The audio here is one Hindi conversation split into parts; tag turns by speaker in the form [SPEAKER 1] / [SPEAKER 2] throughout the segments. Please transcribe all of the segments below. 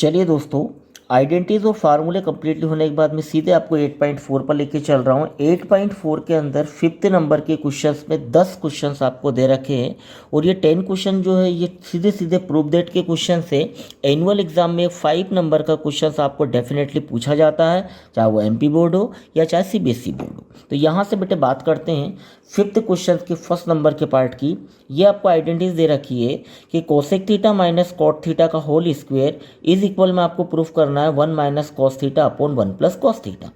[SPEAKER 1] चलिए दोस्तों, आइडेंटिटीज और फार्मूले कंप्लीटली होने के बाद मैं सीधे आपको 8.4 पर लेके चल रहा हूँ। 8.4 के अंदर 5th नंबर के क्वेश्चंस में 10 क्वेश्चंस आपको दे रखे हैं और ये 10 क्वेश्चन जो है ये सीधे सीधे प्रूफ दैट के क्वेश्चन से एनुअल एग्जाम में 5 नंबर का क्वेश्चंस आपको डेफिनेटली पूछा जाता है, चाहे वो MP बोर्ड हो या चाहे CBSE बोर्ड हो। तो यहाँ से बेटे बात करते हैं 5th क्वेश्चन के फर्स्ट नंबर के पार्ट की। ये आपको आइडेंटिटीज दे रखी है कि cosec theta minus cot theta का होल स्क्वायर इज इक्वल में आपको प्रूफ करना है 1 minus cos theta upon 1 plus cos theta.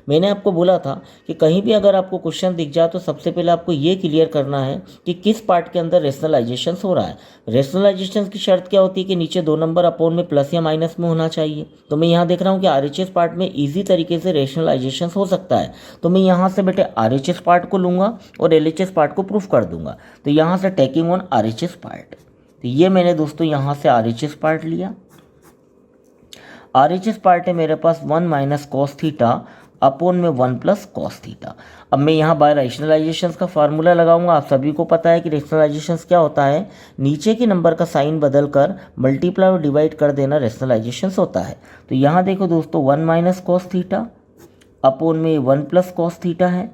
[SPEAKER 1] मैंने आपको बोला था कि कहीं भी अगर आपको क्वेश्चन दिख जाए तो सबसे पहले आपको ये क्लियर करना है कि किस पार्ट के अंदर रेशनलाइजेशन हो रहा है। रेशनलाइजेशन की शर्त क्या होती है कि नीचे 2 नंबर अपॉन में प्लस या माइनस में होना चाहिए। तो मैं यहाँ देख रहा हूँ कि RHS पार्ट में ईजी तरीके से रेशनलाइजेशन हो सकता है, तो मैं यहाँ से बेटे RHS पार्ट को लूँगा और LHS पार्ट को प्रूफ कर दूंगा। तो यहाँ से टेकिंग ऑन RHS पार्ट, तो ये मैंने दोस्तों यहाँ से RHS पार्ट लिया। RHS पार्ट है मेरे पास 1 माइनस कॉस थीटा अपॉन में 1 प्लस कॉस थीटा। अब मैं यहाँ बाय रेशनलाइजेशन का फार्मूला लगाऊंगा। आप सभी को पता है कि रेशनलाइजेशन क्या होता है, नीचे के नंबर का साइन बदल कर मल्टीप्लाई और डिवाइड कर देना रेशनलाइजेशन होता है। तो यहाँ देखो दोस्तों 1 माइनस कॉस थीटा अपॉन में 1 प्लस कॉस थीटा है।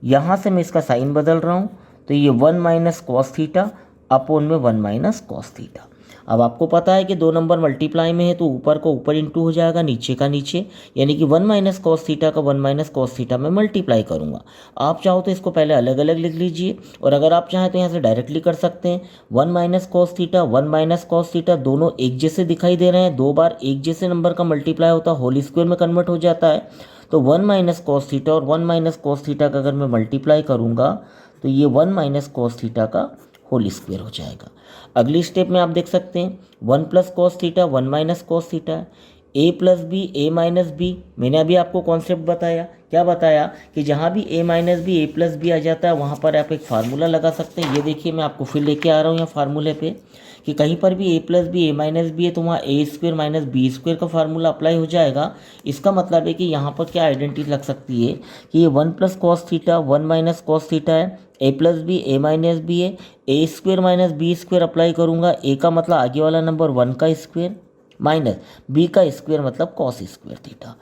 [SPEAKER 1] यहाँ से मैं इसका साइन बदल रहा हूँ, तो ये 1 माइनस कॉस थीटा अपॉन में 1 माइनस कॉस थीटा। अब आपको पता है कि 2 नंबर मल्टीप्लाई में है तो ऊपर का ऊपर इंटू हो जाएगा, नीचे का नीचे, यानी कि 1 माइनस कॉस थीटा का 1 माइनस कॉस थीटा में मल्टीप्लाई करूँगा। आप चाहो तो इसको पहले अलग अलग लिख लीजिए और अगर आप चाहें तो यहाँ से डायरेक्टली कर सकते हैं। 1 minus cos theta 1 minus cos theta दोनों एक जैसे दिखाई दे रहे हैं, 2 बार एक जैसे नंबर का मल्टीप्लाई होता है, होल स्क्वायर में कन्वर्ट हो जाता है। तो 1 माइनस कॉस थीटा और 1 माइनस कॉस थीटा का अगर मैं मल्टीप्लाई करूँगा तो ये 1 माइनस कॉस थीटा का होल स्क्वायर हो जाएगा। अगली स्टेप में आप देख सकते हैं 1 plus cos theta 1 minus cos theta है, a plus b a minus b. मैंने अभी आपको कॉन्सेप्ट बताया, क्या बताया कि जहाँ भी a minus b a plus b आ जाता है वहाँ पर आप एक फार्मूला लगा सकते हैं। ये देखिए मैं आपको फिर लेके आ रहा हूँ यहाँ फार्मूले पे कि कहीं पर भी a plus b a minus b है तो वहाँ a square minus b square का फार्मूला अप्लाई हो जाएगा। इसका मतलब है कि यहाँ पर क्या आइडेंटिटी लग सकती है कि ये 1 plus cos theta 1 minus cos theta है, a plus b a minus b है, a square minus b square apply करूँगा। ए का मतलब आगे वाला नंबर 1 का स्क्वायर माइनस बी का स्क्वायर मतलब कॉस स्क्वायर थीटा।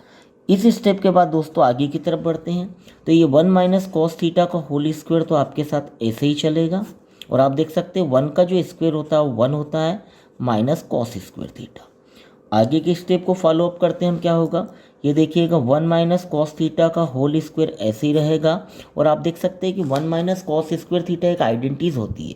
[SPEAKER 1] इस स्टेप के बाद दोस्तों आगे की तरफ बढ़ते हैं। तो ये 1 माइनस कॉस थीटा का होल स्क्वायर तो आपके साथ ऐसे ही चलेगा और आप देख सकते हैं 1 का जो स्क्वायर होता है वो 1 होता है माइनस कॉस स्क्वायर थीटा। आगे के स्टेप को फॉलो अप करते हैं हम, क्या होगा ये देखिएगा 1 माइनस कॉस थीटा का होल स्क्वायर ऐसे ही रहेगा और आप देख सकते हैं कि 1 माइनस कॉस स्क्वायर थीटा एक आइडेंटिटीज होती है।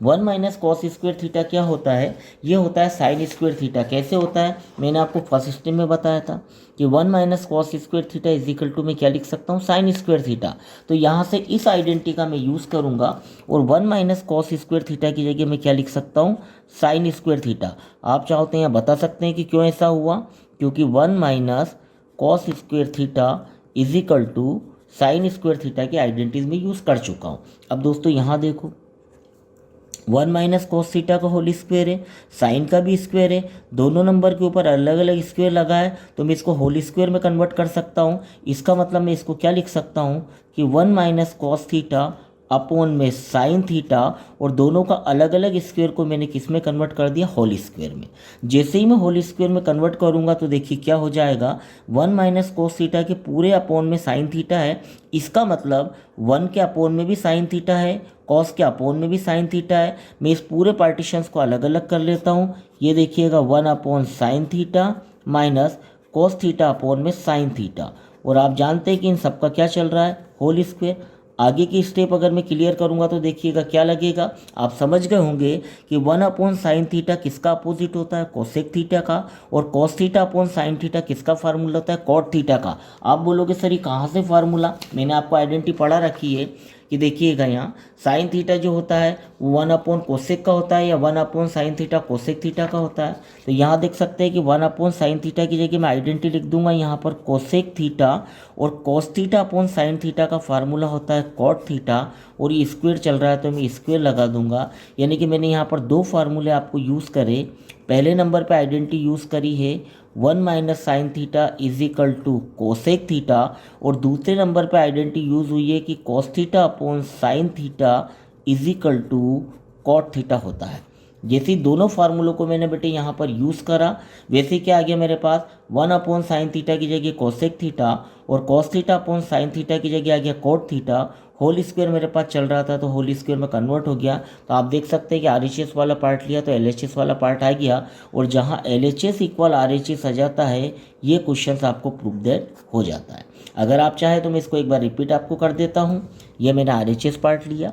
[SPEAKER 1] 1 माइनस कॉस स्क्वायर थीटा क्या होता है, ये होता है साइन स्क्वायर थीटा। कैसे होता है मैंने आपको फर्स्ट स्टेप में बताया था कि 1 minus cos square theta is equal to मैं क्या लिख सकता हूँ, साइन स्क्वायर थीटा। तो यहाँ से इस आइडेंटिटी का मैं यूज़ करूँगा और 1 माइनस कॉस स्क्वायर थीटा की जगह मैं क्या लिख सकता हूँ, साइन स्क्वायर थीटा। आप चाहते हैं यहाँ बता सकते हैं कि क्यों ऐसा हुआ, क्योंकि 1 minus cos square theta is equal to sine square theta की आइडेंटिटीज में यूज़ कर चुका हूँ। अब दोस्तों यहाँ देखो 1 माइनस कॉस थीटा का होल स्क्वायर है, साइन का भी स्क्वायर है, दोनों नंबर के ऊपर अलग अलग स्क्वायर लगा है तो मैं इसको होल स्क्वायर में कन्वर्ट कर सकता हूँ। इसका मतलब मैं इसको क्या लिख सकता हूँ कि 1 माइनस कॉस थीटा अपॉन में साइन थीटा और दोनों का अलग अलग स्क्वायर को मैंने किस में कन्वर्ट कर दिया, होल स्क्वायर में। जैसे ही मैं होल स्क्वायर में कन्वर्ट करूंगा तो देखिए क्या हो जाएगा, 1 माइनस कॉस थीटा के पूरे अपॉन में साइन थीटा है, इसका मतलब 1 के अपॉन में भी साइन थीटा है, कॉस के अपॉन में भी साइन थीटा है। मैं इस पूरे पार्टीशंस को अलग अलग कर लेता हूँ। ये देखिएगा 1 upon sine theta minus cos theta upon में साइन थीटा और आप जानते हैं कि इन सबका क्या चल रहा है, होल स्क्वायर। आगे की स्टेप अगर मैं क्लियर करूंगा तो देखिएगा क्या लगेगा, आप समझ गए होंगे कि 1 अपॉन साइन थीटा किसका अपोजिट होता है, कोसेक थीटा का, और cos theta upon sine theta किसका फार्मूला होता है, कॉट थीटा का। आप बोलोगे सर ये कहाँ से फार्मूला, मैंने आपको आइडेंटिटी पढ़ा रखी है कि देखिएगा यहाँ साइन थीटा जो होता है वो 1 अपॉन कोसेक का होता है या 1 upon sine theta cosec theta का होता है। तो यहाँ देख सकते हैं कि 1 अपॉन साइन थीटा की जगह मैं आइडेंटिटी लिख दूंगा यहाँ पर कोसेक थीटा और cos theta upon sine theta का फार्मूला होता है कॉट थीटा और ये स्क्वायर चल रहा है तो मैं स्क्वायर लगा दूंगा। यानी कि मैंने यहाँ पर 2 फार्मूले आपको यूज़ करे। पहले नंबर पे आइडेंटिटी यूज़ करी है 1 minus sine theta is equal to cosec theta और दूसरे नंबर पे आइडेंटिटी यूज़ हुई है कि cos theta upon sine theta is equal to cot theta होता है। जैसे दोनों फार्मूलों को मैंने बेटे यहाँ पर यूज़ करा, वैसे क्या आ गया मेरे पास 1/sin थीटा की जगह कोसेक थीटा और cos थीटा/sin थीटा की जगह आ गया कोट थीटा। होल स्क्वायर मेरे पास चल रहा था तो होल स्क्वायर में कन्वर्ट हो गया। तो आप देख सकते हैं कि RHS वाला पार्ट लिया तो LHS वाला पार्ट आ गया, और जहाँ LHS इक्वल RHS आ जाता है ये क्वेश्चन आपको प्रूफ दैट हो जाता है। अगर आप चाहें तो मैं इसको एक बार रिपीट आपको कर देता हूँ। ये मैंने RHS पार्ट लिया,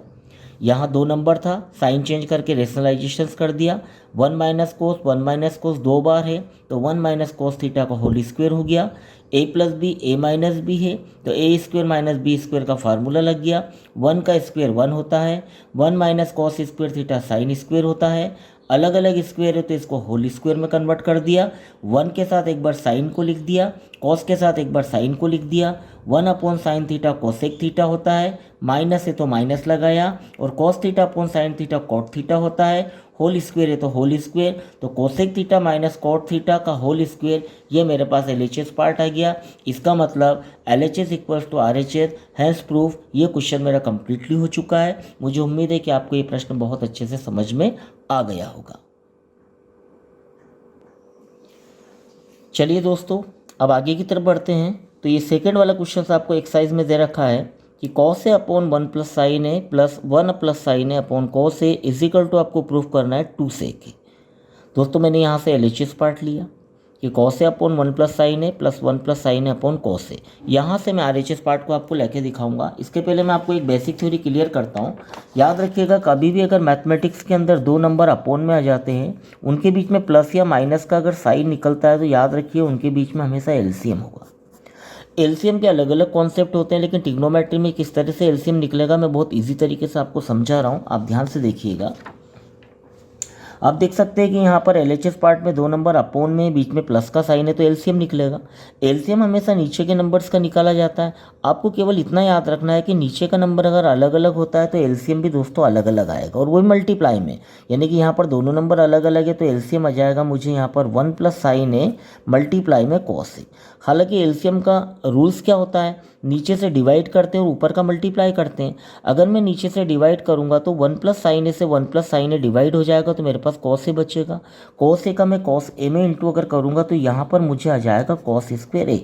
[SPEAKER 1] यहाँ 2 नंबर था, साइन चेंज करके रेशनलाइजेशंस कर दिया। 1 - cos 2 बार है तो 1 - cos थीटा का होल स्क्वायर हो गया। a + b a - b है तो a² - b² का फार्मूला लग गया। 1 का स्क्वायर 1 होता है, 1 - cos square theta sine square होता है। अलग अलग स्क्वायर है तो इसको होल स्क्वायर में कन्वर्ट कर दिया। 1 के साथ एक बार साइन को लिख दिया, कॉस के साथ एक बार साइन को लिख दिया। 1/sin थीटा कोसेक थीटा होता है, माइनस है तो माइनस लगाया, और cos थीटा/sin थीटा कॉट थीटा होता है। होल स्क्वायर है तो होल स्क्वायर, तो cosec theta minus cot theta का होल स्क्वायर, ये मेरे पास LHS पार्ट आ गया। इसका मतलब LHS equals to RHS, hence proof. ये क्वेश्चन मेरा कंप्लीटली हो चुका है। मुझे उम्मीद है कि आपको ये प्रश्न बहुत अच्छे से समझ में आ गया होगा। चलिए दोस्तों, अब आगे की तरफ बढ़ते हैं। तो ये सेकंड वाला क्वेश्चन आपको एक्सरसाइज में दे रखा है कि cos A/1 + sin A + 1 + sin A/cos A = आपको प्रूफ करना है 2 sec A। दोस्तों मैंने यहाँ से LHS पार्ट लिया कि cos A/1 + sin A + 1 + sin A/cos A। यहाँ से मैं RHS पार्ट को आपको लेके दिखाऊंगा। इसके पहले मैं आपको एक बेसिक थ्योरी क्लियर करता हूँ। याद रखिएगा, कभी भी अगर मैथमेटिक्स के अंदर 2 नंबर अपोन में आ जाते हैं, उनके बीच में प्लस या माइनस का अगर साइन निकलता है तो याद रखिए उनके बीच में हमेशा LCM होगा। LCM के अलग अलग कॉन्सेप्ट होते हैं, लेकिन ट्रिग्नोमेट्री में किस तरह से LCM निकलेगा मैं बहुत इजी तरीके से आपको समझा रहा हूँ, आप ध्यान से देखिएगा। आप देख सकते हैं कि यहाँ पर LHS पार्ट में 2 नंबर अपोन में बीच में प्लस का साइन है तो LCM निकलेगा। LCM हमेशा नीचे के नंबर्स का निकाला जाता है। आपको केवल इतना याद रखना है कि नीचे का नंबर अगर अलग अलग होता है तो LCM भी दोस्तों अलग अलग आएगा, और वही मल्टीप्लाई में, यानी कि यहाँ पर दोनों नंबर अलग अलग है तो LCM आ जाएगा मुझे यहाँ पर 1 + sin A मल्टीप्लाई में cos A। हालांकि LCM का रूल्स क्या होता है, नीचे से डिवाइड करते हैं और ऊपर का मल्टीप्लाई करते हैं। अगर मैं नीचे से डिवाइड करूंगा तो 1 + sin A से 1 + sin A डिवाइड हो जाएगा तो मेरे पास cos A बचेगा। cos A का मैं cos A में इंटू अगर करूंगा तो यहाँ पर मुझे आ जाएगा cos² A।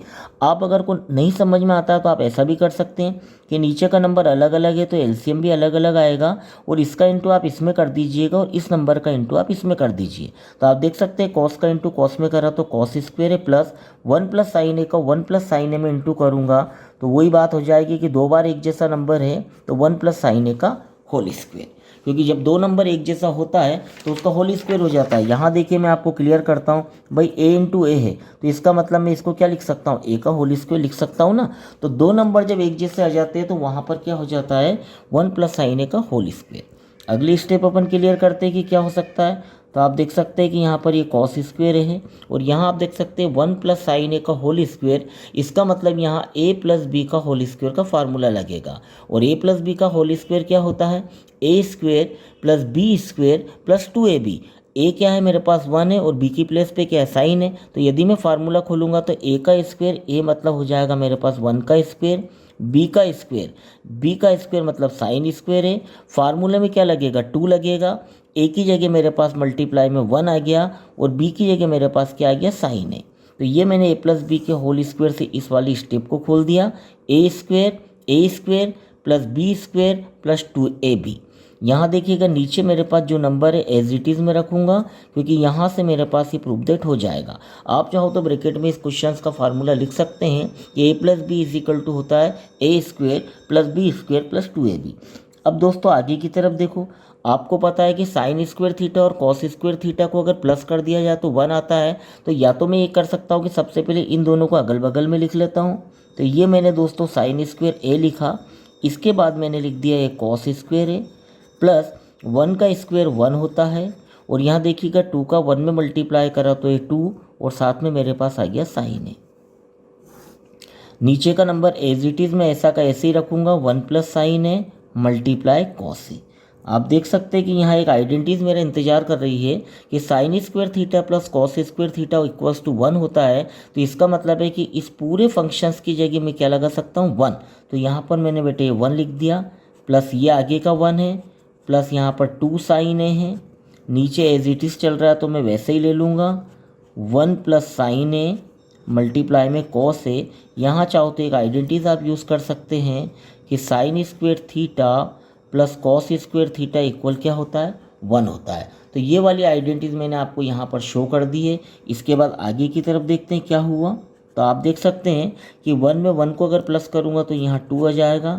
[SPEAKER 1] आप अगर को नहीं समझ में आता है तो आप ऐसा भी कर सकते हैं कि नीचे का नंबर अलग अलग है तो LCM भी अलग अलग आएगा, और इसका इंटू आप इसमें कर दीजिएगा और इस नंबर का इंटू आप इसमें कर दीजिए। तो आप देख सकते हैं cos का इंटू cos में करा तो cos² A plus 1 + sin A का 1 + sin A में इंटू करूँगा तो वही बात हो जाएगी कि 2 बार एक जैसा नंबर है तो 1 + sin A का होल स्क्वायर, क्योंकि जब 2 नंबर एक जैसा होता है तो उसका होल स्क्वायर हो जाता है। यहाँ देखिए मैं आपको क्लियर करता हूँ भाई, A × A है तो इसका मतलब मैं इसको क्या लिख सकता हूँ, A का होल स्क्वायर लिख सकता हूँ ना। तो 2 नंबर जब एक जैसे आ जाते हैं तो वहाँ पर क्या हो जाता है 1 + sin A का होल स्क्वायर। अगली स्टेप अपन क्लियर करते हैं कि क्या हो सकता है। तो आप देख सकते हैं कि यहाँ पर ये cos² है, और यहाँ आप देख सकते हैं 1 + sin A का होल स्क्वायर। इसका मतलब यहाँ A + b का होल स्क्वायर का फार्मूला लगेगा, और A + b का होल स्क्वायर क्या होता है, A² + b² + 2ab। A क्या है मेरे पास 1 है और b की प्लेस पे क्या है साइन है, तो यदि मैं फार्मूला खोलूँगा तो A का स्क्वायर, A मतलब हो जाएगा मेरे पास 1 का स्क्वायर, b का स्क्वायर मतलब साइन स्क्वायर है। फार्मूले में क्या लगेगा 2 लगेगा। A की जगह मेरे पास मल्टीप्लाई में 1 आ गया और b की जगह मेरे पास क्या आ गया साइन है। तो ये मैंने A + b के होल स्क्वायर से इस वाली स्टेप को खोल दिया, A² + b² + 2ab। यहाँ देखिएगा नीचे मेरे पास जो नंबर है एज इट इज़ में रखूँगा, क्योंकि यहाँ से मेरे पास ये प्रूफ दैट हो जाएगा। आप चाहो तो ब्रैकेट में इस क्वेश्चन का फार्मूला लिख सकते हैं कि A + b = होता है A² + b² + 2ab। अब दोस्तों आगे की तरफ देखो, आपको पता है कि sin² थीटा और cos² थीटा को अगर प्लस कर दिया जाए तो 1 आता है। तो या तो मैं ये कर सकता हूँ कि सबसे पहले इन दोनों को अगल बगल में लिख लेता हूँ। तो ये मैंने दोस्तों sin² A लिखा, इसके बाद मैंने लिख दिया ये cos² A प्लस 1 का स्क्वायर 1 होता है, और यहाँ देखिएगा 2 का 1 में मल्टीप्लाई करा तो ये 2, और साथ में मेरे पास आ गया साइन है। नीचे का नंबर एज इट इज़ में ऐसा का ऐसे ही रखूँगा, 1 + sin A multiply cos A। आप देख सकते हैं कि यहाँ एक आइडेंटिटीज मेरा इंतजार कर रही है कि sin² theta plus cos² theta equals to 1 होता है। तो इसका मतलब है कि इस पूरे फंक्शंस की जगह मैं क्या लगा सकता हूँ 1। तो यहाँ पर मैंने बेटे 1 लिख दिया, प्लस ये आगे का 1 है, प्लस यहाँ पर 2 sin A है, नीचे एज इट इज़ चल रहा है तो मैं वैसे ही ले लूँगा, 1 प्लस साइन ए मल्टीप्लाई में कॉस ए। यहाँ चाहो तो एक आइडेंटिटीज आप यूज़ कर सकते हैं कि sign square theta plus cos square theta equal क्या होता है, 1 होता है। तो ये वाली आइडेंटिटीज मैंने आपको यहाँ पर शो कर दी है। इसके बाद आगे की तरफ देखते हैं क्या हुआ। तो आप देख सकते हैं कि 1 में 1 को अगर प्लस करूँगा तो यहाँ 2 आ जाएगा,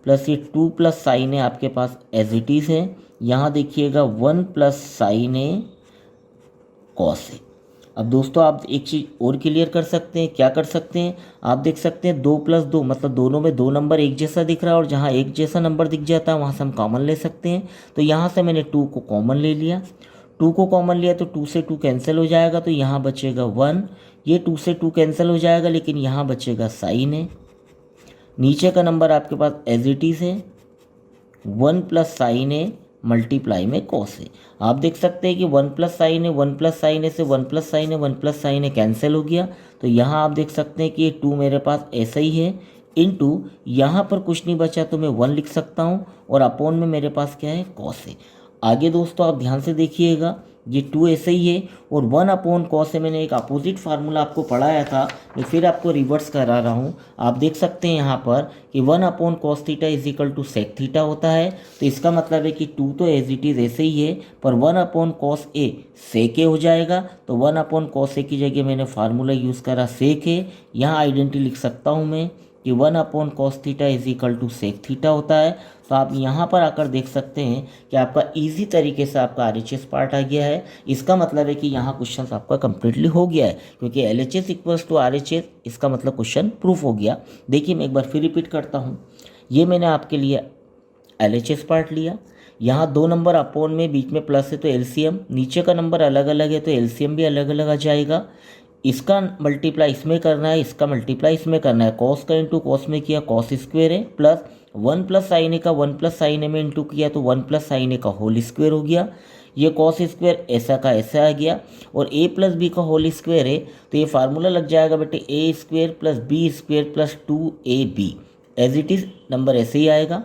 [SPEAKER 1] प्लस ये 2 प्लस साइन ए आपके पास एज इट इज़ है। यहाँ देखिएगा 1 plus sign A cos A. अब दोस्तों आप एक चीज़ और क्लियर कर सकते हैं, क्या कर सकते हैं, आप देख सकते हैं 2 प्लस 2 मतलब दोनों में 2 नंबर एक जैसा दिख रहा है और जहाँ एक जैसा नंबर दिख जाता है वहाँ से हम कॉमन ले सकते हैं। तो यहाँ से मैंने 2 को कॉमन ले लिया, 2 को कॉमन लिया तो 2 से 2 कैंसिल हो जाएगा, तो यहाँ बचेगा 1। ये 2 से 2 कैंसिल हो जाएगा लेकिन यहाँ बचेगा साइन है। नीचे का नंबर आपके पास एज इट इज़ है, 1 प्लस साइन ए मल्टीप्लाई में कॉस है। आप देख सकते हैं कि 1 प्लस साइन है, 1 प्लस साइन है से 1 प्लस साइन है, 1 प्लस साइन है कैंसिल हो गया। तो यहाँ आप देख सकते हैं कि ये 2 मेरे पास ऐसा ही है, इनटू यहाँ पर कुछ नहीं बचा तो मैं 1 लिख सकता हूँ और अपॉन में मेरे पास क्या है, कॉस है। आगे दोस्तों आप ध्यान से देखिएगा, ये 2 ऐसे ही है और 1 अपॉन कॉस से मैंने एक अपोजिट फार्मूला आपको पढ़ाया था, मैं फिर आपको रिवर्स करा रहा हूँ। आप देख सकते हैं यहाँ पर कि 1 upon cos theta is equal to sec theta होता है। तो इसका मतलब है कि 2 तो एज इट इज़ ऐसे ही है, पर 1 अपॉन कॉस ए सेक ए हो जाएगा। तो 1 अपॉन कॉस ए की जगह मैंने फार्मूला यूज़ करा सेक ए। यहाँ आइडेंटिटी लिख सकता हूँ मैं कि 1 upon cos theta is equal to sec theta होता है। तो आप यहाँ पर आकर देख सकते हैं कि आपका इजी तरीके से आपका RHS पार्ट आ गया है। इसका मतलब है कि यहाँ क्वेश्चन आपका कंप्लीटली हो गया है, क्योंकि LHS इक्वल्स टू RHS, इसका मतलब क्वेश्चन प्रूफ हो गया। देखिए मैं एक बार फिर रिपीट करता हूँ, ये मैंने आपके लिए LHS पार्ट लिया, यहाँ 2 नंबर अपॉन में बीच में प्लस है तो LCM, नीचे का नंबर अलग अलग है तो LCM भी अलग अलग आ जाएगा। इसका मल्टीप्लाई इसमें करना है, इसका मल्टीप्लाई इसमें करना है, कॉस का इंटू कॉस में किया कॉस स्क्वेयर है, प्लस 1 प्लस साइन ए का 1 प्लस साइन ए में इंटू किया तो 1 प्लस साइन ए का होल स्क्वेयर हो गया। ये कॉस स्क्वेयर ऐसा का ऐसा आ गया और a प्लस बी का होल स्क्वेयर है तो ये फार्मूला लग जाएगा बेटे a square plus b square plus 2ab। As it is number ऐसे ही आएगा।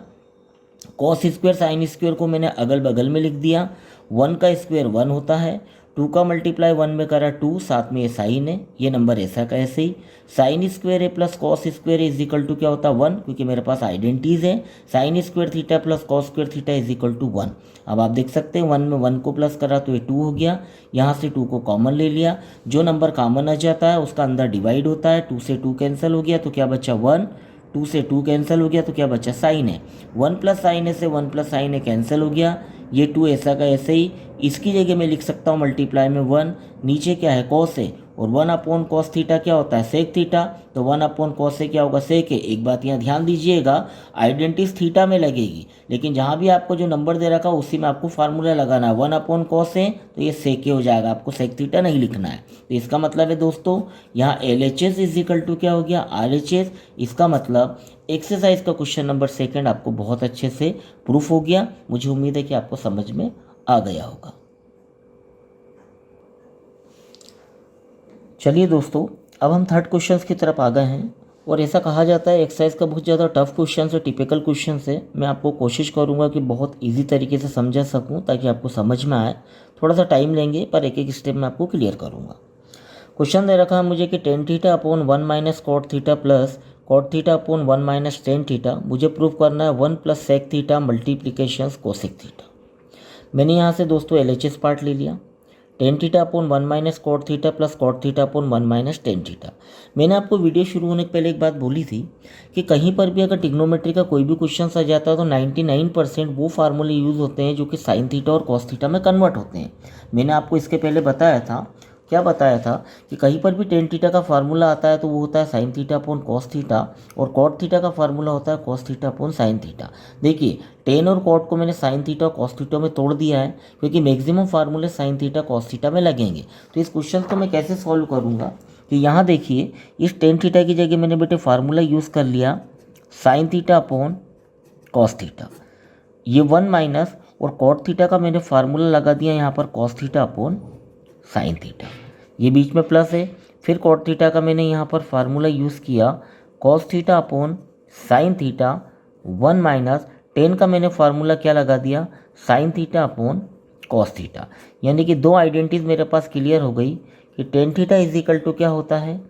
[SPEAKER 1] कॉस स्क्वेयर साइन स्क्वेयर को मैंने अगल बगल में लिख दिया, 1 का स्क्वेयर 1 होता है, 2 का मल्टीप्लाई 1 में करा 2, साथ में ये साइन है, ये नंबर ऐसा का ऐसे ही। साइन स्क्वेयर है plus cos square is equal to क्या होता है 1, क्योंकि मेरे पास आइडेंटिटीज है। Sine square theta plus cos square theta is equal to 1। अब आप देख सकते हैं 1 में 1 को प्लस करा तो ये 2 हो गया, यहाँ से 2 को कॉमन ले लिया, जो नंबर कॉमन आ जाता है उसका अंदर डिवाइड होता है, 2 से 2 कैंसिल हो गया तो क्या बचा 1, 2 से 2 कैंसिल हो गया तो क्या बचा साइन है, 1 प्लस साइन है से 1 प्लस साइन है कैंसिल हो गया, ये 2 ऐसा का ऐसे ही। इसकी जगह मैं लिख सकता हूँ मल्टीप्लाई में 1, नीचे क्या है कॉस है और 1 अपॉन कॉस थीटा क्या होता है सेक थीटा, तो 1 अपॉन कॉस से क्या होगा सेक है। एक बात यहाँ ध्यान दीजिएगा, आइडेंटिटीज थीटा में लगेगी लेकिन जहाँ भी आपको जो नंबर दे रखा है उसी में आपको फार्मूला लगाना है। 1 अपॉन कॉस है तो ये सेक हो जाएगा, आपको सेक थीटा नहीं लिखना है। तो इसका मतलब है दोस्तों यहाँ LHS इज इक्वल टू क्या हो गया RHS। इसका मतलब एक्सरसाइज का क्वेश्चन नंबर 2 आपको बहुत अच्छे से प्रूफ हो गया। मुझे उम्मीद है कि आपको समझ में आ गया होगा। चलिए दोस्तों अब हम थर्ड क्वेश्चन की तरफ आ गए हैं और ऐसा कहा जाता है एक्सरसाइज का बहुत ज़्यादा टफ क्वेश्चन है, टिपिकल क्वेश्चन है। मैं आपको कोशिश करूंगा कि बहुत इजी तरीके से समझा सकूं ताकि आपको समझ में आए। थोड़ा सा टाइम लेंगे पर एक एक स्टेप में आपको क्लियर करूंगा। क्वेश्चन दे रखा है मुझे कि tan theta upon 1 minus cot theta plus cot theta upon 1 minus tan theta, मुझे प्रूव करना है 1 plus sec theta multiplication cosec theta. मैंने यहाँ से दोस्तों LHS पार्ट ले लिया, tan theta upon 1 minus cot theta plus cot theta upon 1 minus tan theta. मैंने आपको वीडियो शुरू होने के पहले एक बात बोली थी कि कहीं पर भी अगर टिग्नोमेट्री का कोई भी क्वेश्चन आ जाता है तो 99% वो फार्मूले यूज़ होते हैं जो कि साइन थीटा और कॉस थीटा में कन्वर्ट होते हैं। मैंने आपको इसके पहले बताया था, क्या बताया था कि कहीं पर भी टेन थीटा का फार्मूला आता है तो वो होता है sine theta upon cos theta और कॉट थीटा का फार्मूला होता है cos theta upon sine theta. देखिए टेन और कॉट को मैंने साइन थीटा और कॉस थीटा में तोड़ दिया है क्योंकि मैक्सिमम फार्मूले साइन थीटा कॉस थीटा में लगेंगे। तो इस क्वेश्चन को मैं कैसे सॉल्व करूँगा कि यहाँ देखिए इस टेन थीटा की जगह मैंने बेटे फार्मूला यूज़ कर लिया sign theta upon cos theta, ये 1 माइनस और कॉट थीटा का मैंने फार्मूला लगा दिया यहाँ पर cos theta upon sine theta, ये बीच में प्लस है। फिर कॉट थीटा का मैंने यहाँ पर फार्मूला यूज़ किया cos theta upon sine theta, 1 minus ten का मैंने फार्मूला क्या लगा दिया sign theta upon cos theta. यानी कि दो आइडेंटिटीज मेरे पास क्लियर हो गई कि tan theta is equal to क्या होता है,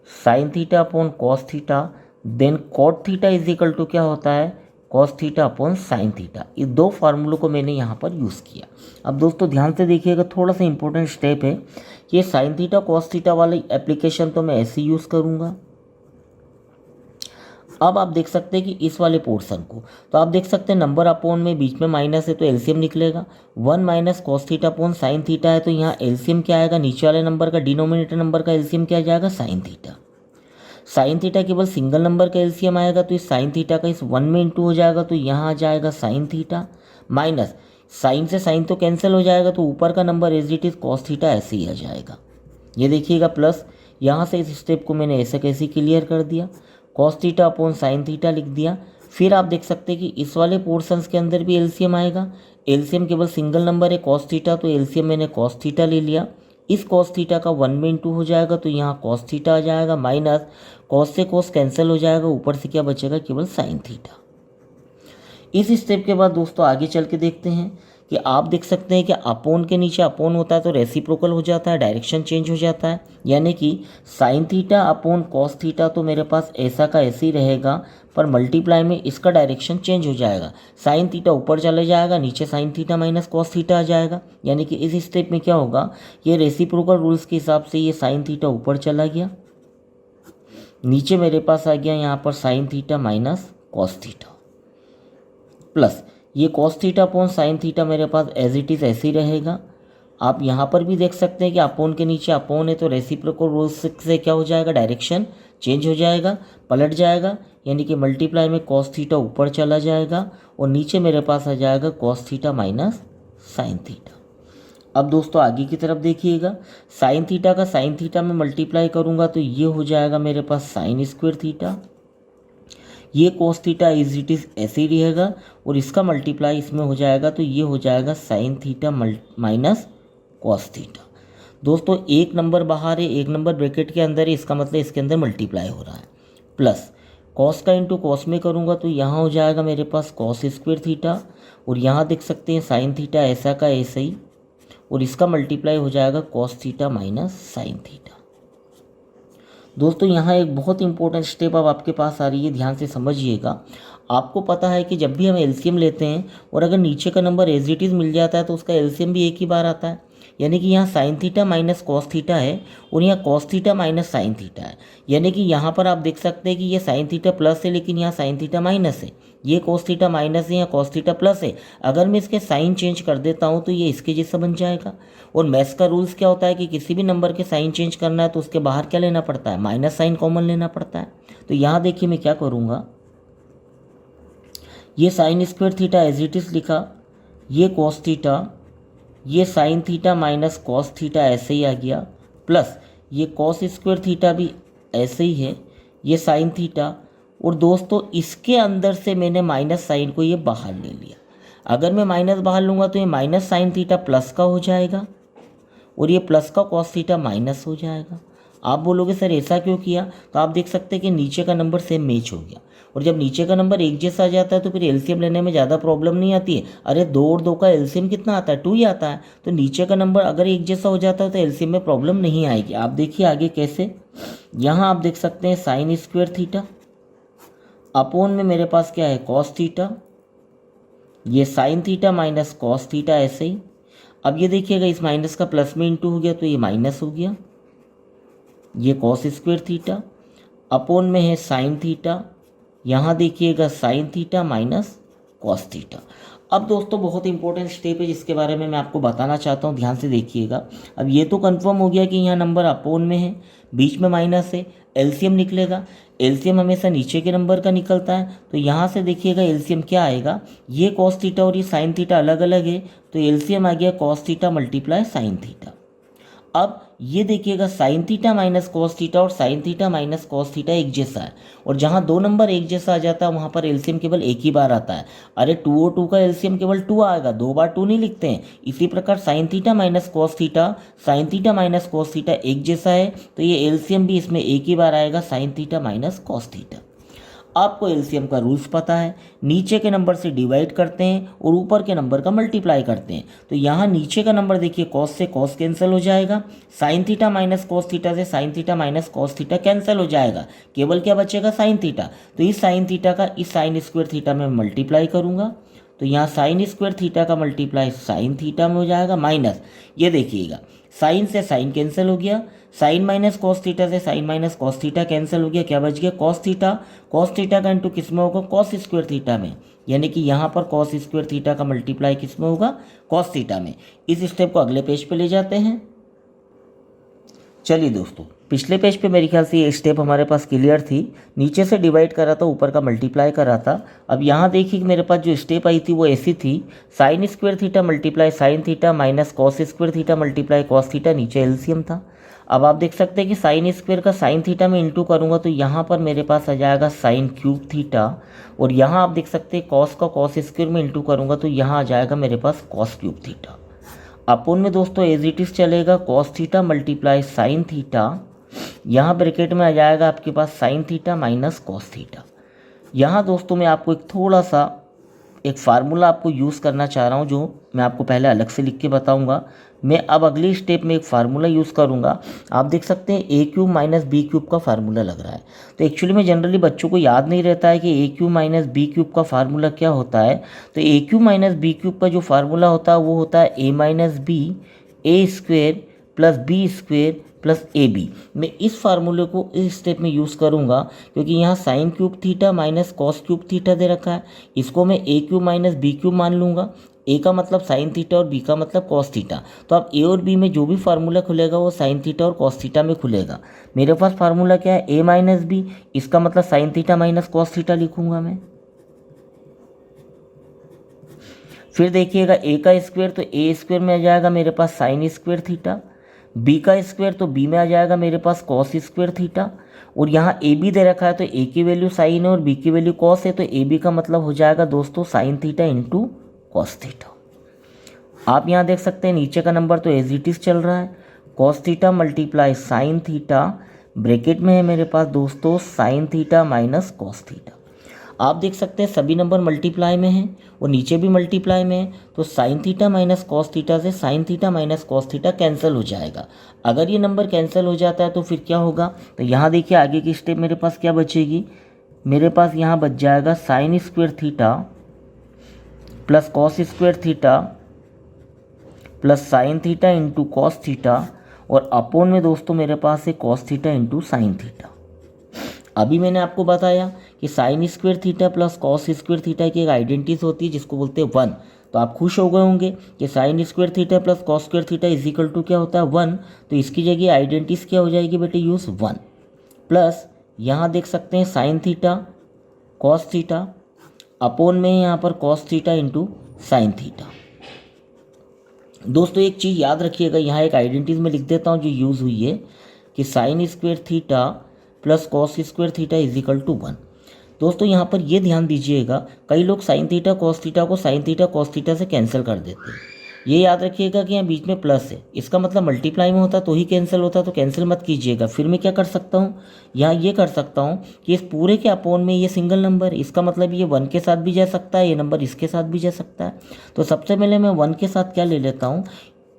[SPEAKER 1] sine theta upon cos theta, then cot theta is equal to क्या होता है, cos theta upon sine theta. ये दो फार्मूलों को मैंने यहाँ पर यूज़ किया। अब दोस्तों ध्यान से देखिएगा, थोड़ा सा इंपॉर्टेंट स्टेप है कि ये साइन थीटा कॉस थीटा वाली एप्लीकेशन तो मैं ऐसे यूज़ करूँगा। अब आप देख सकते हैं कि इस वाले पोर्शन को, तो आप देख सकते हैं नंबर अपॉन में बीच में माइनस है तो एलसीएम निकलेगा। 1 minus cos theta upon sine theta है तो यहाँ एलसीएम क्या आएगा, नीचे वाले नंबर का डिनोमिनेटर नंबर का एलसीएम क्या आ जाएगा, साइन थीटा। साइन थीटा केवल सिंगल नंबर का एलसीएम आएगा तो इस साइन थीटा का इस 1 में इंटू हो जाएगा तो यहाँ आ जाएगा साइन थीटा, माइनस साइन से साइन तो कैंसिल हो जाएगा तो ऊपर का number as it is cos theta ऐसे ही आ जाएगा। ये देखिएगा प्लस, यहाँ से इस स्टेप को मैंने ऐसे कैसे क्लियर कर दिया, cos theta upon sine theta लिख दिया। फिर आप देख सकते हैं कि इस वाले पोर्शंस के अंदर भी एलसीएम आएगा। एलसीएम केवल सिंगल नंबर है कॉस थीटा तो एलसीएम मैंने कॉस थीटा ले लिया। इस कॉस थीटा का 1 में इंटू हो जाएगा तो यहाँ कॉस थीटा आ जाएगा, माइनस कॉस से कॉस कैंसिल हो जाएगा, ऊपर से क्या बचेगा, केवल साइन थीटा। इस स्टेप के बाद दोस्तों आगे चल के देखते हैं कि आप देख सकते हैं कि अपोन के नीचे अपोन होता है तो रेसिप्रोकल हो जाता है, डायरेक्शन चेंज हो जाता है। यानी कि sign theta upon cos theta तो मेरे पास ऐसा का ऐसे ही रहेगा, पर मल्टीप्लाई में इसका डायरेक्शन चेंज हो जाएगा। साइन थीटा ऊपर चले जाएगा, नीचे sine theta minus cos theta आ जाएगा। यानी कि इस स्टेप में क्या होगा, ये रेसिप्रोकल रूल्स के हिसाब से ये साइन थीटा ऊपर चला गया, नीचे मेरे पास आ गया यहाँ पर sine theta minus cos theta, plus ये cos theta upon sine theta मेरे पास एज इट इज़ ऐसे ही रहेगा। आप यहाँ पर भी देख सकते हैं कि अपोन के नीचे अपोन है तो रेसिप्रोकल रूल्स से क्या हो जाएगा, डायरेक्शन चेंज हो जाएगा, पलट जाएगा। यानी कि मल्टीप्लाई में कॉस थीटा ऊपर चला जाएगा और नीचे मेरे पास आ जाएगा cos theta minus sine theta. अब दोस्तों आगे की तरफ देखिएगा, साइन थीटा का साइन थीटा में मल्टीप्लाई करूँगा तो ये हो जाएगा मेरे पास साइन स्क्वायर थीटा, ये cos theta is it is ऐसे ही रहेगा और इसका मल्टीप्लाई इसमें हो जाएगा तो ये हो जाएगा sine theta minus cos theta. दोस्तों एक नंबर बाहर है, एक नंबर ब्रैकेट के अंदर है, इसका मतलब इसके अंदर मल्टीप्लाई हो रहा है। प्लस कॉस का इंटू कॉस में करूँगा तो यहाँ हो जाएगा मेरे पास कॉस स्क्वायर थीटा और यहाँ देख सकते हैं साइन थीटा ऐसा का ऐसे ही और इसका मल्टीप्लाई हो जाएगा cos theta minus sine theta. दोस्तों यहाँ एक बहुत इंपॉर्टेंट स्टेप अब आपके पास आ रही है, ध्यान से समझिएगा। आपको पता है कि जब भी हम एलसीएम लेते हैं और अगर नीचे का नंबर एज इट इज़ मिल जाता है तो उसका एलसीएम भी एक ही बार आता है। यानी कि यहाँ sign theta minus cos theta है और यहाँ cos theta minus sine theta है। यानी कि यहाँ पर आप देख सकते हैं कि ये साइन थीटा प्लस है लेकिन यहाँ साइन थीटा माइनस है, ये कॉस थीटा माइनस है, यहाँ कॉस थीटा प्लस है। अगर मैं इसके साइन चेंज कर देता हूँ तो ये इसके जैसा बन जाएगा। और मैथ्स का रूल्स क्या होता है कि किसी भी नंबर के साइन चेंज करना है तो उसके बाहर क्या लेना पड़ता है, माइनस साइन कॉमन लेना पड़ता है। तो यहाँ देखिए मैं क्या करूँगा, ये sine square theta as it is लिखा, ये कॉस थीटा, ये sine theta minus cos theta ऐसे ही आ गया, प्लस ये कॉस स्क्वायर थीटा भी ऐसे ही है, ये साइन थीटा। और दोस्तों इसके अंदर से मैंने माइनस साइन को ये बाहर ले लिया। अगर मैं माइनस बाहर लूँगा तो ये माइनस साइन थीटा प्लस का हो जाएगा और ये प्लस का कॉस थीटा माइनस हो जाएगा। आप बोलोगे सर ऐसा क्यों किया, तो आप देख सकते हैं कि नीचे का नंबर सेम मैच हो गया और जब नीचे का नंबर एक जैसा आ जाता है तो फिर एलसीएम लेने में ज़्यादा प्रॉब्लम नहीं आती है। अरे 2 और 2 का एलसीएम कितना आता है, 2 ही आता है। तो नीचे का नंबर अगर एक जैसा हो जाता है तो एलसीएम में प्रॉब्लम नहीं आएगी। आप देखिए आगे कैसे, यहाँ आप देख सकते हैं साइन स्क्वायर थीटा अपोन में मेरे पास क्या है कॉस थीटा, ये sine theta minus cos theta ऐसे ही। अब ये देखिएगा इस माइनस का प्लस में इंटू हो गया तो ये माइनस हो गया, ये कॉस स्क्वायर थीटा अपोन में है साइन थीटा, यहाँ देखिएगा sine theta minus cos theta. अब दोस्तों बहुत इंपॉर्टेंट स्टेप है जिसके बारे में मैं आपको बताना चाहता हूँ, ध्यान से देखिएगा। अब ये तो कंफर्म हो गया कि यहाँ नंबर अपोन में है, बीच में माइनस है, एलसीएम निकलेगा। एलसीएम हमेशा नीचे के नंबर का निकलता है तो यहाँ से देखिएगा एलसीएम क्या आएगा, ये कॉस थीटा और ये साइन थीटा अलग अलग है तो एलसीएम आ गया cos theta multiply sine theta. अब ये देखिएगा sine theta minus cos theta और sine theta minus cos theta एक जैसा है और जहाँ 2 नंबर एक जैसा आ जाता है वहाँ पर एलसीएम केवल एक ही बार आता है। अरे 2 और 2 का एलसीएम केवल 2 आएगा, 2 बार 2 नहीं लिखते हैं। इसी प्रकार sign theta minus cos theta, sign theta minus cos theta एक जैसा है तो ये एलसीएम भी इसमें एक ही बार आएगा, sign theta minus cos theta. आपको एलसीएम का रूल्स पता है, नीचे के नंबर से डिवाइड करते हैं और ऊपर के नंबर का मल्टीप्लाई करते हैं। तो यहाँ नीचे का नंबर देखिए कॉस से कॉस कैंसिल हो जाएगा, sine theta minus cos theta से sine theta minus cos theta cancel हो जाएगा, केवल क्या बचेगा साइन थीटा। तो इस साइन थीटा का इस साइन स्क्वायर थीटा में मल्टीप्लाई करूँगा, तो यहाँ साइन स्क्वायर थीटा का मल्टीप्लाई साइन थीटा में हो जाएगा, माइनस ये देखिएगा साइन से साइन कैंसिल हो गया, साइन माइनस कॉस थीटा से sine minus cos theta cancel हो गया, क्या बच गया कॉस थीटा का इंटू किस में होगा कॉस स्क्वायर थीटा में, यानी कि यहाँ पर कॉस स्क्वायर थीटा का मल्टीप्लाई किस में होगा कॉस थीटा में। इस स्टेप को अगले पेज पे ले जाते हैं। चलिए दोस्तों, पिछले पेज पे मेरे ख्याल से ये स्टेप हमारे पास क्लियर थी, नीचे से डिवाइड करा था ऊपर का मल्टीप्लाई करा था। अब यहाँ देखिए कि मेरे पास जो स्टेप आई थी वो ऐसी थी, sign square theta multiply sine theta minus cos square theta multiply cos theta, नीचे एलसीएम था। अब आप देख सकते हैं कि साइन स्क्वायर का साइन थीटा में इंटू करूँगा तो यहाँ पर मेरे पास आ जाएगा साइन क्यूब थीटा, और यहाँ आप देख सकते हैं कॉस का कॉस स्क्वायर में इंटू करूँगा तो यहाँ आ जाएगा मेरे पास कॉस क्यूब थीटा। अपोन में दोस्तों एज इट इज़ चलेगा cos theta multiply sine theta, यहाँ ब्रैकेट में आ जाएगा आपके पास sine theta minus cos theta. यहाँ दोस्तों मैं आपको एक थोड़ा सा एक फार्मूला आपको यूज़ करना चाह रहा हूँ, जो मैं आपको पहले अलग से लिख के बताऊँगा। मैं अब अगली स्टेप में एक फार्मूला यूज़ करूँगा। आप देख सकते हैं ए क्यूब माइनस बी क्यूब का फार्मूला लग रहा है। तो एक्चुअली में जनरली बच्चों को याद नहीं रहता है कि a cube minus b cube का फार्मूला क्या होता है। तो a cube minus b cube का जो फार्मूला होता है वो होता है a minus b a square plus b square plus a b. मैं इस फार्मूले को इस स्टेप में यूज़ करूँगा क्योंकि यहाँ sine cube theta minus cos cube theta दे रखा है, इसको मैं a cube minus b cube मान लूँगा। ए का मतलब साइन थीटा और बी का मतलब कॉस थीटा, तो अब ए और बी में जो भी फार्मूला खुलेगा वो साइन थीटा और कॉस थीटा में खुलेगा। मेरे पास फार्मूला क्या है ए माइनस बी, इसका मतलब sign theta minus cos theta लिखूँगा मैं। फिर देखिएगा ए का स्क्वायर तो ए स्क्वायर में आ जाएगा मेरे पास साइन स्क्वायर थीटा, बी का स्क्वायर तो बी में आ जाएगा मेरे पास कॉस स्क्वायर थीटा, और यहाँ ए बी दे रखा है तो ए की वैल्यू साइन है और बी की वैल्यू कॉस है, तो ए बी का मतलब हो जाएगा दोस्तों sine theta into cos theta. आप यहाँ देख सकते हैं नीचे का नंबर तो एज इट इज चल रहा है, cos theta multiply sine theta, bracket में है मेरे पास दोस्तों sign theta minus cos theta. आप देख सकते हैं सभी नंबर मल्टीप्लाई में हैं और नीचे भी मल्टीप्लाई में है, तो sine theta minus cos theta से sine theta minus cos theta cancel हो जाएगा। अगर ये नंबर कैंसिल हो जाता है तो फिर क्या होगा, तो यहाँ देखिए आगे की स्टेप मेरे पास क्या बचेगी, मेरे पास यहाँ बच जाएगा sign square theta plus cos square theta plus sine theta into cos theta, और अपोन में दोस्तों मेरे पास है cos theta into sine theta. अभी मैंने आपको बताया कि sine square theta plus cos square theta की एक आइडेंटिटी होती है जिसको बोलते हैं 1। तो आप खुश हो गए होंगे कि sine square theta plus cos square theta is equal to क्या होता है 1, तो इसकी जगह आइडेंटिटी क्या हो जाएगी बेटे यूज़ 1, प्लस यहाँ देख सकते हैं sign theta cos theta upon में यहाँ पर cos theta into sine theta. दोस्तों एक चीज़ याद रखिएगा, यहाँ एक आइडेंटिटी में लिख देता हूँ जो यूज़ हुई है कि sine square theta plus cos square theta is equal to 1। दोस्तों यहाँ पर ये ध्यान दीजिएगा, कई लोग साइन थीटा कॉस थीटा को साइन थीटा कॉस थीटा से कैंसिल कर देते हैं। ये याद रखिएगा कि यहाँ बीच में प्लस है, इसका मतलब मल्टीप्लाई में होता तो ही कैंसिल होता, तो कैंसिल मत कीजिएगा। फिर मैं क्या कर सकता हूँ, यहाँ ये कर सकता हूँ कि इस पूरे के अपोन में ये सिंगल नंबर, इसका मतलब ये 1 के साथ भी जा सकता है, ये नंबर इसके साथ भी जा सकता है। तो सबसे पहले मैं 1 के साथ क्या ले लेता हूँ,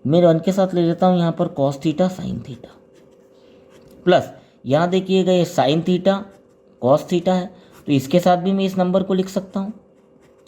[SPEAKER 1] मैं 1 के साथ ले लेता हूँ यहाँ पर cos theta sine theta, plus यहाँ देखिएगा ये साइन थीटा कॉस थीटा है, तो इसके साथ भी मैं इस नंबर को लिख सकता हूँ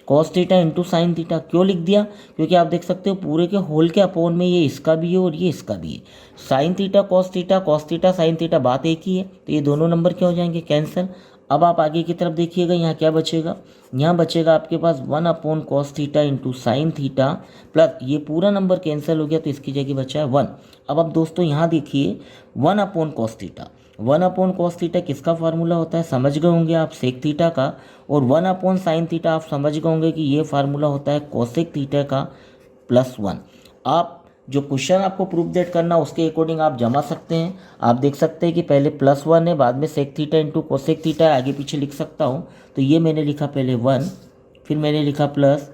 [SPEAKER 1] cos theta into sine theta. क्यों लिख दिया, क्योंकि आप देख सकते हो पूरे के होल के अपोन में ये इसका भी है और ये इसका भी है। Sine theta cos theta sine theta बात एक ही है, तो ये दोनों नंबर क्या हो जाएंगे कैंसिल। अब आप आगे की तरफ देखिएगा, यहाँ क्या बचेगा, यहाँ बचेगा आपके पास 1 upon cos theta into sine theta, plus ये पूरा नंबर कैंसिल हो गया तो इसकी जगह बचा है 1। अब दोस्तों यहाँ देखिए 1 upon cos theta, 1 upon cos theta किसका फार्मूला होता है समझ गए होंगे आप, सेक थीटा का, और 1 अपॉन साइन थीटा आप समझ गए होंगे कि ये फार्मूला होता है कोसेक थीटा का प्लस 1। आप जो क्वेश्चन आपको प्रूफ डेट करना उसके अकॉर्डिंग आप जमा सकते हैं। आप देख सकते हैं कि पहले प्लस 1 है, बाद में sec theta into cosec theta है, आगे पीछे लिख सकता हूँ। तो ये मैंने लिखा पहले 1, फिर मैंने लिखा plus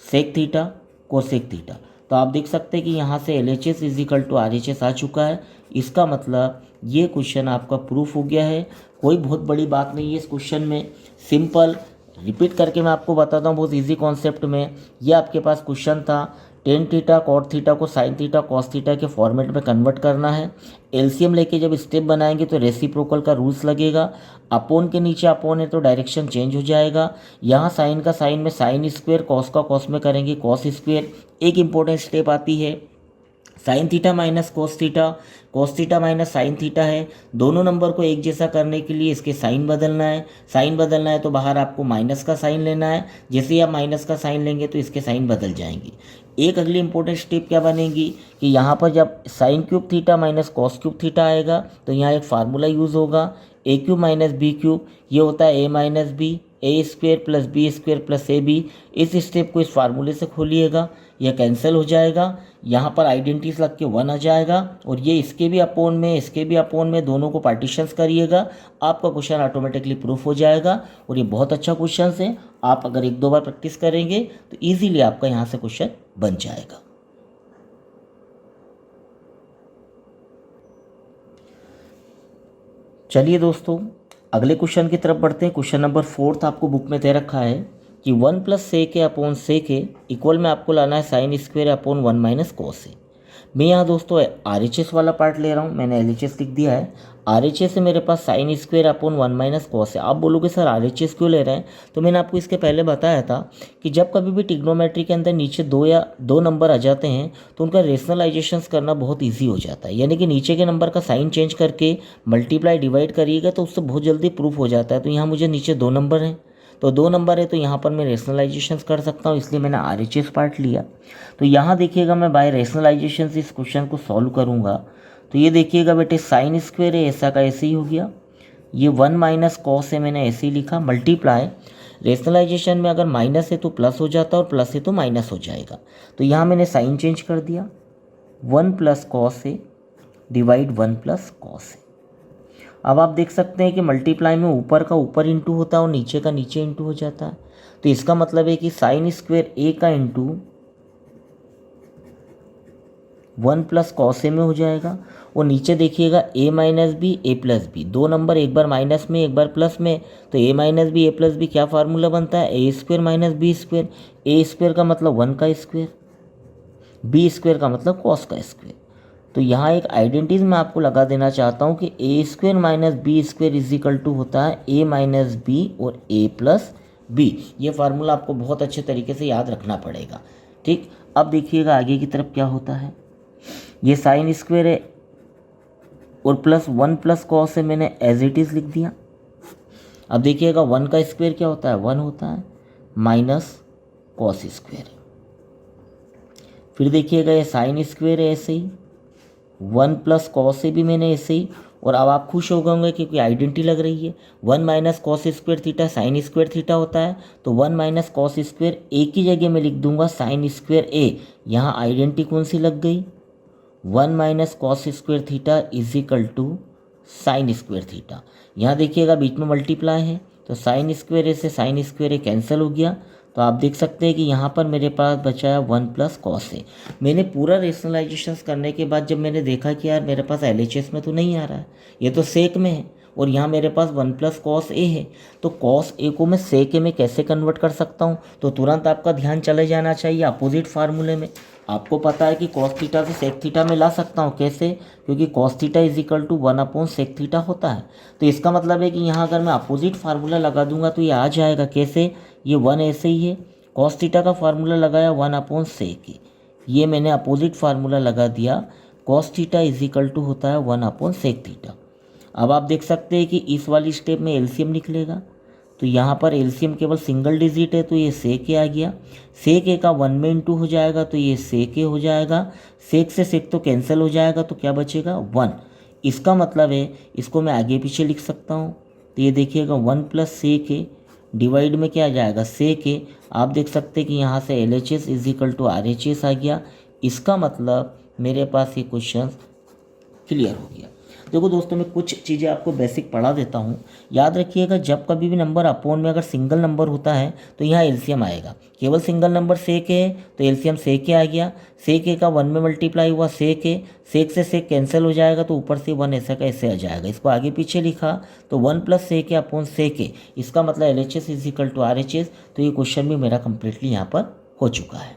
[SPEAKER 1] sec theta cosec theta. तो आप देख सकते हैं कि यहाँ से LHS is equal to RHS आ चुका है। इसका मतलब ये क्वेश्चन आपका प्रूफ हो गया है। कोई बहुत बड़ी बात नहीं है इस क्वेश्चन में, सिंपल रिपीट करके मैं आपको बताता हूँ बहुत इजी कॉन्सेप्ट में। ये आपके पास क्वेश्चन था, टेन थीटा कॉट थीटा को साइन थीटा कॉस थीटा के फॉर्मेट में कन्वर्ट करना है। एलसीएम लेके जब स्टेप बनाएंगे तो रेसिप्रोकल का रूल्स लगेगा, अपोन के नीचे अपोन है तो डायरेक्शन चेंज हो जाएगा। यहाँ साइन का साइन में साइन स्क्वेयर, कॉस का कॉस में करेंगे कॉस स्क्वेयर। एक इंपॉर्टेंट स्टेप आती है sine theta minus cos theta minus sine theta है। दोनों नंबर को एक जैसा करने के लिए इसके साइन बदलना है, साइन बदलना है तो बाहर आपको माइनस का साइन लेना है। जैसे ही आप माइनस का साइन लेंगे तो इसके साइन बदल जाएंगे। एक अगली इंपॉर्टेंट स्टेप क्या बनेगी कि यहाँ पर जब sine cube theta minus cos cube theta आएगा तो यहाँ एक फार्मूला यूज़ होगा, a cube minus b cube, ये होता है a minus b, a square plus b square plus a b. इस स्टेप को इस फार्मूले से खोलिएगा, यह कैंसिल हो जाएगा, यहाँ पर आइडेंटिटीज लग के 1 आ जाएगा और ये इसके भी अपोन में इसके भी अपोन में दोनों को पार्टीशंस करिएगा, आपका क्वेश्चन ऑटोमेटिकली प्रूफ हो जाएगा। और ये बहुत अच्छा क्वेश्चन है, आप अगर 1-2 बार प्रैक्टिस करेंगे तो ईजिली आपका यहाँ से क्वेश्चन बन जाएगा। चलिए दोस्तों अगले क्वेश्चन की तरफ बढ़ते हैं। क्वेश्चन नंबर 4 आपको बुक में दे रखा है कि 1 plus sec a upon sec a equal में आपको लाना है sine square upon 1 minus cos a. मैं यहाँ दोस्तों RHS वाला पार्ट ले रहा हूँ, मैंने LHS लिख दिया है। RHS से मेरे पास sine square upon 1 minus cos है। आप बोलोगे सर RHS क्यों ले रहे हैं, तो मैंने आपको इसके पहले बताया था कि जब कभी भी ट्रिग्नोमेट्री के अंदर नीचे 2 नंबर आ जाते हैं तो उनका रेशनलाइजेशंस करना बहुत ईजी हो जाता है। यानी कि नीचे के नंबर का साइन चेंज करके मल्टीप्लाई डिवाइड करिएगा तो उससे बहुत जल्दी प्रूफ हो जाता है। तो यहाँ मुझे नीचे 2 नंबर हैं, तो 2 नंबर है तो यहाँ पर मैं रेशनलाइजेशंस कर सकता हूँ, इसलिए मैंने RHS पार्ट लिया। तो यहाँ देखिएगा मैं बाय रेशनलाइजेशन से इस क्वेश्चन को सॉल्व करूँगा। तो ये देखिएगा बेटे साइन स्क्वेयर है ऐसा का ऐसे ही हो गया, ये 1 माइनस कॉस है मैंने ऐसे ही लिखा, मल्टीप्लाई रेशनलाइजेशन में अगर माइनस है तो प्लस हो जाता है और प्लस है तो माइनस हो जाएगा। तो यहाँ मैंने साइन चेंज कर दिया, 1 प्लस कॉस है डिवाइड 1 प्लस कॉस है। अब आप देख सकते हैं कि मल्टीप्लाई में ऊपर का ऊपर इंटू होता है और नीचे का नीचे इंटू हो जाता है। तो इसका मतलब है कि साइन स्क्वेयर ए का इंटू 1 प्लस कॉस ए में हो जाएगा और नीचे देखिएगा ए minus b a plus B, 2 number एक बार माइनस में एक बार प्लस में, तो ए minus b a plus B क्या फार्मूला बनता है, ए स्क्वेयर माइनस बी स्क्वेयर। ए स्क्वेयर का मतलब 1 का स्क्वेयर, बी स्क्वेयर का मतलब कॉस का स्क्वेयर। तो यहाँ एक आइडेंटिटीज मैं आपको लगा देना चाहता हूँ कि a square minus b square is equal to होता है ए माइनस बी और ए प्लस बी। ये फार्मूला आपको बहुत अच्छे तरीके से याद रखना पड़ेगा। ठीक, अब देखिएगा आगे की तरफ क्या होता है। ये साइन स्क्वेयर है और प्लस 1 प्लस कॉस है, मैंने एज इट इज़ लिख दिया। अब देखिएगा 1 का स्क्वेयर क्या होता है, 1 होता है, माइनस कॉस स्क्वेयर। फिर देखिएगा ये साइन स्क्वेयर है ऐसे ही, 1 प्लस कॉस से भी मैंने ऐसे ही। और अब आप खुश हो गए क्योंकि आइडेंटिटी लग रही है, 1 minus cos square theta sine square theta होता है, तो 1 माइनस कॉस स्क्वेयर ए की जगह मैं लिख दूंगा साइन स्क्वेयर ए। यहाँ आइडेंटिटी कौन सी लग गई, 1 minus cos square theta is equal to sine square theta. यहाँ देखिएगा बीच में मल्टीप्लाई है तो साइन स्क्वेयर ए से साइन स्क्वेयर ए कैंसिल हो गया। तो आप देख सकते हैं कि यहाँ पर मेरे पास बचा है 1 प्लस कॉस ए। मैंने पूरा रेशनलाइजेशन करने के बाद जब मैंने देखा कि यार मेरे पास LHS में तो नहीं आ रहा है, ये तो सेक में है और यहाँ मेरे पास 1 प्लस कॉस ए है, तो कॉस ए को मैं सेक ए में कैसे कन्वर्ट कर सकता हूँ। तो तुरंत आपका ध्यान चले जाना चाहिए अपोजिट फार्मूले में। आपको पता है कि कॉस थीटा से सेक थीटा में ला सकता हूँ, कैसे, क्योंकि cos theta is equal to 1 upon sec theta होता है। तो इसका मतलब है कि यहाँ अगर मैं अपोजिट फार्मूला लगा दूंगा तो ये आ जाएगा कैसे, ये 1 ऐसे ही है, कॉस थीटा का फार्मूला लगाया 1 अपॉन सेक, ये मैंने अपोजिट फार्मूला लगा दिया, cos theta is equal to होता है 1 अपॉन सेक थीटा। अब आप देख सकते हैं कि इस वाली स्टेप में एलसीएम निकलेगा, तो यहाँ पर एलसीएम केवल सिंगल डिजिट है तो ये सेक ए आ गया, सेक ए का 1 में इंटू हो जाएगा तो ये सेक ए हो जाएगा, सेक से सेक तो कैंसिल हो जाएगा तो क्या बचेगा 1। इसका मतलब है इसको मैं आगे पीछे लिख सकता हूँ, तो ये देखिएगा 1 प्लस सेक ए डिवाइड में क्या आ जाएगा सेक ए। आप देख सकते हैं कि यहाँ से LHS is equal to RHS आ गया। इसका मतलब मेरे पास ये क्वेश्चन क्लियर हो गया। देखो दोस्तों, मैं कुछ चीज़ें आपको बेसिक पढ़ा देता हूँ। याद रखिएगा, जब कभी भी नंबर अपोन में अगर सिंगल नंबर होता है तो यहाँ एलसीएम आएगा। केवल सिंगल नंबर सेक है तो एलसीएम सेक आ गया। सेक ए का 1 में मल्टीप्लाई हुआ सेक ए, सेक से सेक कैंसिल हो जाएगा तो ऊपर से 1 ऐसा का ऐसे आ जाएगा। इसको आगे पीछे लिखा तो 1 plus sec a upon sec ए, इसका मतलब LHS is equal to RHS। तो ये क्वेश्चन भी मेरा कंप्लीटली यहाँ पर हो चुका है।